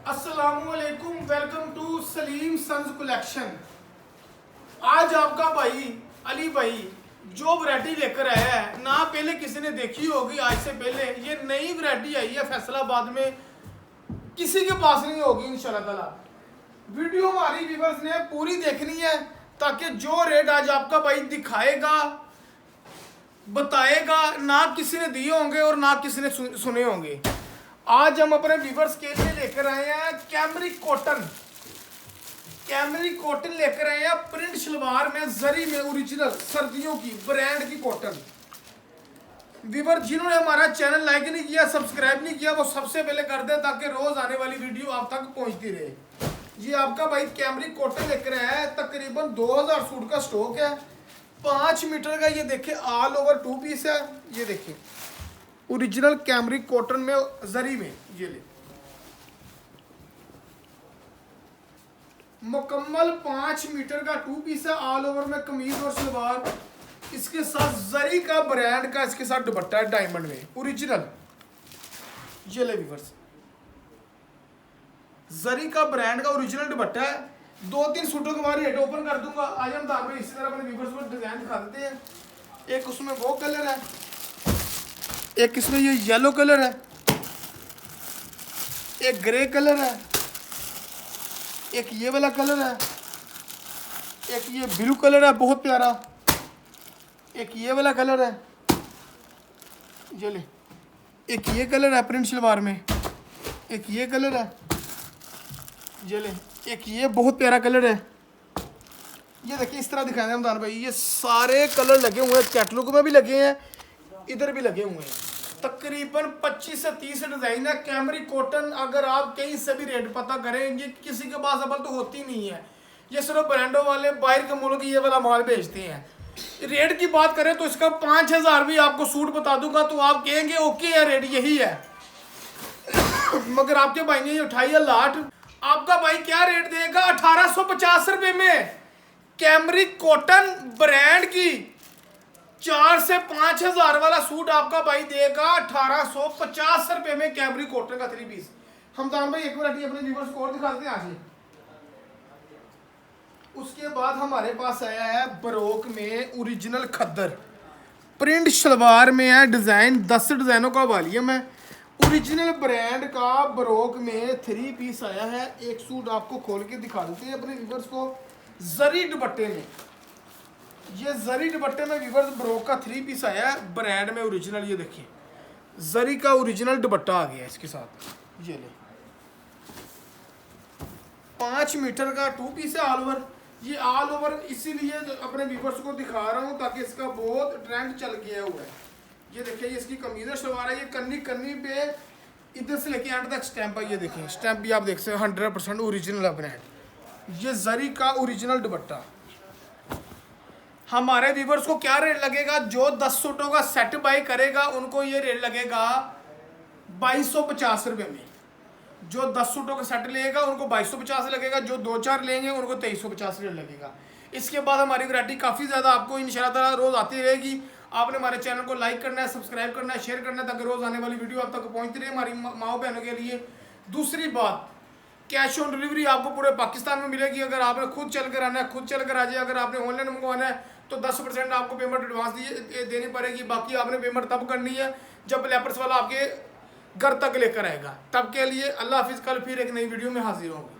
अस्सलामुअलैकुम, welcome to Salim sons collection. आज आपका भाई अली भाई जो वैरायटी लेकर आया है ना पहले किसी ने देखी होगी। आज से पहले ये नई वैरायटी आई है फैसलाबाद में, किसी के पास नहीं होगी इंशाल्लाह ताला। वीडियो हमारी व्यूअर्स ने पूरी देखनी है ताकि जो रेट आज आपका भाई दिखाएगा बताएगा ना किसी ने दिए होंगे और ना किसी ने सुने होंगे। आज हम अपने व्यूअर्स के लिए लेकर आए हैं कैमरिक कॉटन लेकर आए हैं। प्रिंट शलवार में जरी में ओरिजिनल सर्दियों की ब्रांड की कॉटन। व्यूअर जिन्होंने हमारा चैनल लाइक नहीं किया, सब्सक्राइब नहीं किया, वो सबसे पहले कर दें ताकि रोज आने वाली वीडियो आप तक पहुंचती रहे। ये आपका भाई कैमरिक कॉटन लेकर आया है। तकरीबन 2000 सूट का स्टॉक है। 5 मीटर का ये देखिए ऑल ओवर 2 पीस है। ये देखिए ओरिजिनल कैमरिक कॉटन में जरी में ये ले मुकम्मल 5 मीटर का 2 पीस है। ऑल ओवर में कमीज और सलवार, इसके साथ जरी का ब्रांड का इसके साथ दुपट्टा है डायमंड में ओरिजिनल। ये ले व्यूअर्स, जरी का ब्रांड का ओरिजिनल दुपट्टा है। 2-3 सूटों के बाद रेट ओपन कर दूंगा। आज हम दाम में इसी तरह अपने व्यूअर्स को डिजाइन दिखा देते हैं। एक उसमें वो कलर है, एक इसमें ये येलो कलर है, एक ग्रे कलर है, एक ये वाला कलर है, एक ये ब्लू कलर है बहुत प्यारा, एक ये वाला कलर है, ये ले, एक ये कलर है प्रिंट शलवार में, एक ये कलर है, ये ले, एक ये बहुत प्यारा कलर है। ये देखिए इस तरह दिखाए हैं हमदान भाई, ये सारे कलर लगे हुए हैं, कैटलॉग में भी लगे हैं, इधर भी लगे हुए हैं। तकरीबन 25 से 30 डिजाइन है। कैमरिक कॉटन अगर आप कहीं से भी रेट पता करेंगे किसी के पास अबल तो होती नहीं है। ये सिर्फ ब्रांडों वाले बाहर के मुल्क ये वाला माल बेचते हैं। रेट की बात करें तो इसका 5000 भी आपको सूट बता दूंगा तो आप कहेंगे ओके है रेट यही है। मगर आपके भाई ने ये उठाई है लाट। आपका भाई क्या रेट देगा? 1850 रुपए में कैमरिक कॉटन ब्रांड की 4 से 5000 वाला सूट आपका भाई देगा 1850 रुपए में कैमरिक कॉटन का 3 पीस। हमदान भाई एक मिनट अपने व्यूअर्स को और दिखा देते हैं आज। उसके बाद हमारे पास आया है बरोक में ओरिजिनल खद्दर प्रिंट शलवार में है। डिजाइन 10 डिजाइनों का वॉल्यूम है। ओरिजिनल ब्रांड का बरोक में 3 पीस आया है। एक सूट आपको खोल के दिखा देते हैं अपने व्यूअर्स को। जरी दुपट्टे में, ये जरी दुपट्टे में व्यूअर्स ब्रोक का 3 पीस आया है ब्रांड में ओरिजिनल। ये देखिए जरी का ओरिजिनल दुपट्टा आ गया इसके साथ। ये ले 5 मीटर का 2 पीस है ऑल ओवर। ये ऑल ओवर इसीलिए अपने व्यूअर्स को दिखा रहा हूँ ताकि इसका बहुत ट्रेंड चल गया हुआ है। ये देखिए इसकी कमीज शलवार है। ये कन्नी पे इधर से लेके एंड तक स्टैंप है। ये देखिए स्टैंप भी आप देख सकते हैं 100% ओरिजिनल है ब्रांड। ये जरी का ओरिजिनल दुपट्टा। हमारे व्यूअर्स को क्या रेट लगेगा? जो 10 सूटों का सेट बाई करेगा उनको ये रेट लगेगा 2250 रुपए में। जो 10 सूटों का सेट लेगा उनको 2250 लगेगा। जो 2-4 लेंगे उनको 2350 रेट लगेगा। इसके बाद हमारी वैरायटी काफ़ी ज़्यादा आपको इंशाल्लाह रोज़ आती रहेगी। आपने हमारे चैनल को लाइक करना है, सब्सक्राइब करना है, शेयर करना है ताकि रोज़ आने वाली वीडियो आप तक पहुँचती रहे हमारी माओ बहनों के लिए। दूसरी बात, कैश ऑन डिलीवरी आपको पूरे पाकिस्तान में मिलेगी। अगर आपने खुद चल कर आना है खुद चल कर आ जाए। अगर आपने ऑनलाइन मंगवाना है तो 10% आपको पेमेंट एडवांस देनी पड़ेगी। बाकी आपने पेमेंट तब करनी है जब लेपर्स वाला आपके घर तक लेकर आएगा। तब के लिए अल्लाह हाफिज़। कल फिर एक नई वीडियो में हाजिर होंगे।